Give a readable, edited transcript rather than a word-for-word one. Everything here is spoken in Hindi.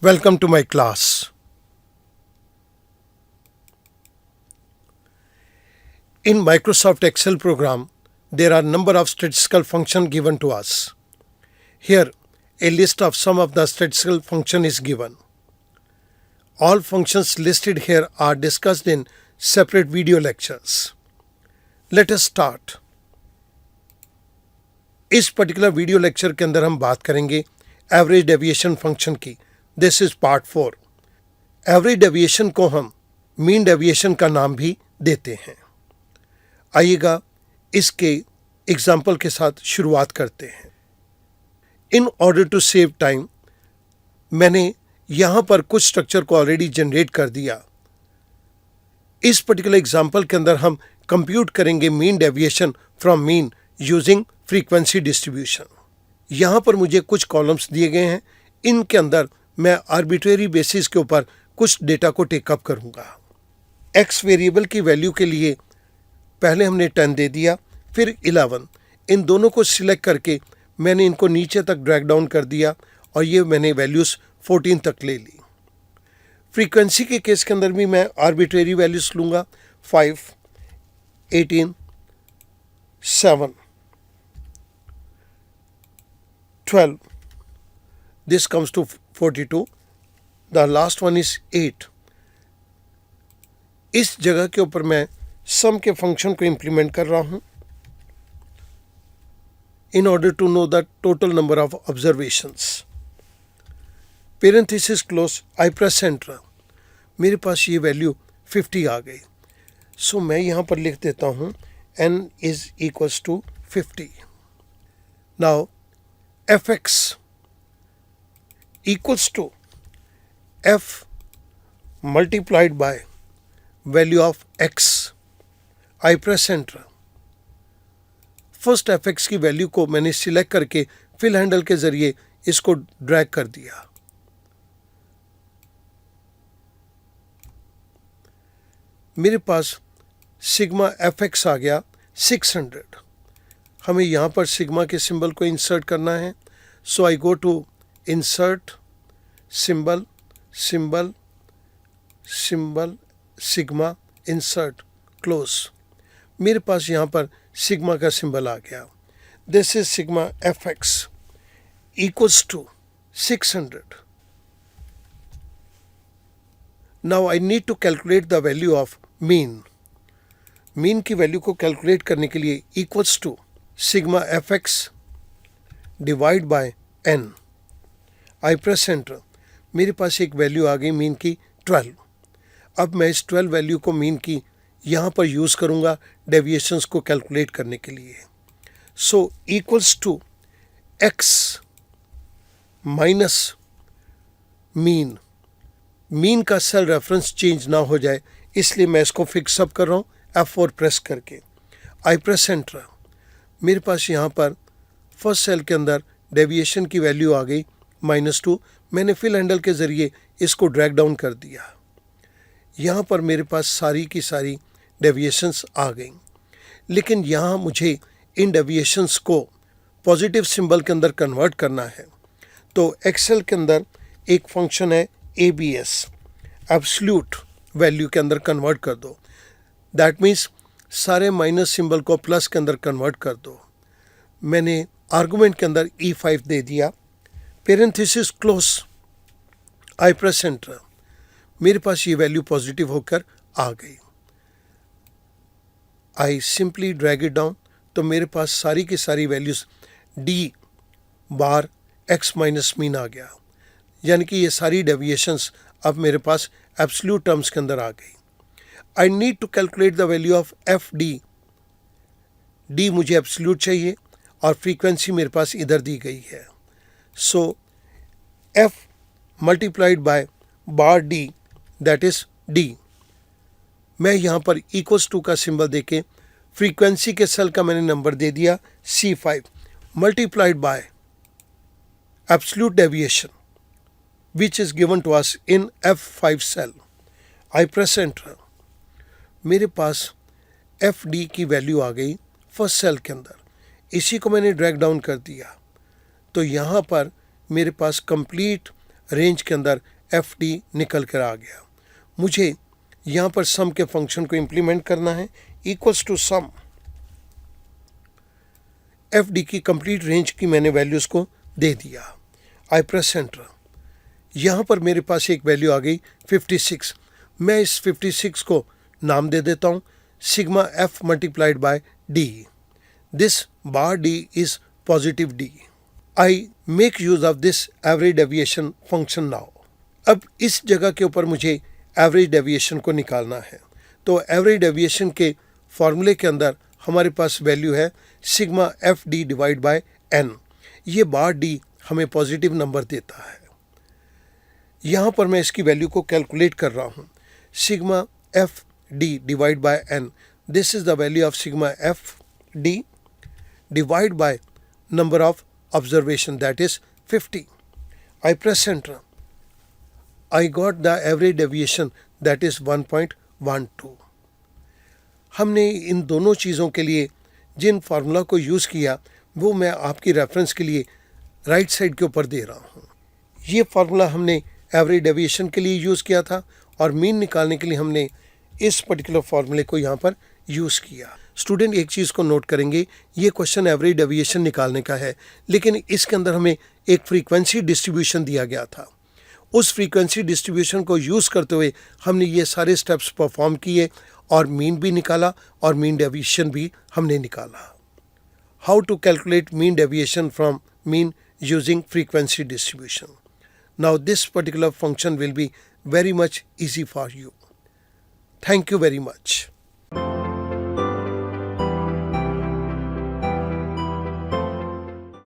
Welcome to my class. In Microsoft Excel program, there are number of statistical functions given to us. Here, a list of some of the statistical function is given. All functions listed here are discussed in separate video lectures. Let us start. इस पर्टिकुलर वीडियो लेक्चर के अंदर हम बात करेंगे एवरेज डेविएशन फंक्शन की. This is part 4. Average deviation को हम मीन डेविएशन का नाम भी देते हैं. आइएगा इसके एग्जाम्पल के साथ शुरुआत करते हैं. In order to save time मैंने यहाँ पर कुछ स्ट्रक्चर को ऑलरेडी जनरेट कर दिया. इस पर्टिकुलर एग्जाम्पल के अंदर हम कंप्यूट करेंगे mean deviation from mean using frequency distribution. यहाँ पर मुझे कुछ कॉलम्स दिए गए हैं. इनके अंदर मैं आर्बिट्रेरी बेसिस के ऊपर कुछ डेटा को टेकअप करूँगा. एक्स वेरिएबल की वैल्यू के लिए पहले हमने 10 दे दिया, फिर 11. इन दोनों को सिलेक्ट करके मैंने इनको नीचे तक ड्रैग डाउन कर दिया और ये मैंने वैल्यूज़ 14 तक ले ली. फ्रीक्वेंसी के केस के अंदर भी मैं आर्बिट्रेरी वैल्यूज़ लूँगा. 5, 18, 7, 12. This comes to 42. The last one is 8. इस जगह के ऊपर मैं सम के फंक्शन को इंप्लीमेंट कर रहा हूं in order to know the total number of observations. Parenthesis close, I press enter. मेरे पास ये वैल्यू 50 आ गई. सो मैं यहाँ पर लिख देता हूँ n is equals to 50. Now fx equals to f multiplied by value of x. I press enter. First fx की वैल्यू को मैंने सिलेक्ट करके फिल हैंडल के जरिए इसको ड्रैग कर दिया. मेरे पास सिग्मा fx आ गया 600. हमें यहाँ पर सिग्मा के सिंबल को इंसर्ट करना है. So I go to insert symbol symbol symbol sigma insert close. मेरे पास यहाँ पर सिग्मा का सिंबल आ गया. This is sigma fx equals to 600. Now I need to calculate the value of mean. Mean की वैल्यू को कैलकुलेट करने के लिए equals to sigma fx divide by n. I press enter. मेरे पास एक वैल्यू आ गई मीन की 12. अब मैं इस 12 वैल्यू को मीन की यहाँ पर यूज़ करूँगा डेविएशंस को कैलकुलेट करने के लिए. So equals to x minus mean. Mean का सेल रेफरेंस चेंज ना हो जाए इसलिए मैं इसको फिक्स अप कर रहा हूँ F4 प्रेस करके. आई प्रेस एंटर. मेरे पास यहाँ पर फर्स्ट सेल के अंदर डेविएशन की वैल्यू आ गई -2. मैंने फिल हैंडल के ज़रिए इसको ड्रैग डाउन कर दिया. यहाँ पर मेरे पास सारी की सारी डेविएशंस आ गई. लेकिन यहाँ मुझे इन डेविएशंस को पॉजिटिव सिंबल के अंदर कन्वर्ट करना है. तो एक्सेल के अंदर एक फंक्शन है ABS, एब्सोल्यूट वैल्यू के अंदर कन्वर्ट कर दो. दैट मीन्स सारे माइनस सिंबल को प्लस के अंदर कन्वर्ट कर दो. मैंने आर्गुमेंट के अंदर E5 दे दिया. Parenthesis close. आई प्रेस एंटर. मेरे पास ये वैल्यू पॉजिटिव होकर आ गई. I simply drag it down. तो मेरे पास सारी की सारी वैल्यूज D बार x माइनस मीन आ गया. यानी कि ये सारी डेविएशंस अब मेरे पास एब्सोल्यूट टर्म्स के अंदर आ गई. I need to calculate the value of FD. D मुझे एब्सोल्यूट चाहिए और फ्रीक्वेंसी मेरे पास इधर दी गई है. So F multiplied by bar D that is D. मैं यहाँ पर इक्वल्स टू का सिंबल देके फ्रीक्वेंसी के सेल का मैंने नंबर दे दिया C5 multiplied by absolute deviation which is given to us in F5 cell. I press enter. मेरे पास FD की वैल्यू आ गई फर्स्ट सेल के अंदर. इसी को मैंने ड्रैग डाउन कर दिया. तो यहाँ पर मेरे पास कंप्लीट रेंज के अंदर एफ डी निकल कर आ गया। मुझे यहाँ पर सम के फंक्शन को इम्प्लीमेंट करना है, equals to sum F D की कंप्लीट रेंज की मैंने वैल्यूज़ को दे दिया। I press enter. यहाँ पर मेरे पास एक वैल्यू आ गई 56। मैं इस 56 को नाम दे देता हूँ sigma F multiplied by D. This bar D is positive D. I make use of this average deviation function now. अब इस जगह के ऊपर मुझे एवरेज डेविएशन को निकालना है। तो एवरेज डेविएशन के फॉर्मूले के अंदर हमारे पास वैल्यू है sigma F D divide by N. ये बार डी हमें पॉजिटिव नंबर देता है। यहाँ पर मैं इसकी वैल्यू को कैलकुलेट कर रहा हूँ। Sigma F D divide by N, this is the value of sigma F D divide by number of observation that is 50. I press enter. I got the average deviation that is 1.12. हमने इन दोनों चीज़ों के लिए जिन फार्मूला को यूज़ किया वो मैं आपकी रेफरेंस के लिए राइट साइड के ऊपर दे रहा हूँ। ये फार्मूला हमने एवरेज डेविएशन के लिए यूज़ किया था और मीन निकालने के लिए हमने इस पर्टिकुलर फार्मूले को यहाँ पर यूज़ किया। स्टूडेंट एक चीज़ को नोट करेंगे, ये क्वेश्चन एवरेज डेविएशन निकालने का है, लेकिन इसके अंदर हमें एक फ्रीक्वेंसी डिस्ट्रीब्यूशन दिया गया था। उस फ्रीक्वेंसी डिस्ट्रीब्यूशन को यूज़ करते हुए हमने ये सारे स्टेप्स परफॉर्म किए और मीन भी निकाला और मीन डेविएशन भी हमने निकाला। How to calculate mean deviation from mean using frequency distribution. Now this particular function will be very much easy for you. Thank you very much.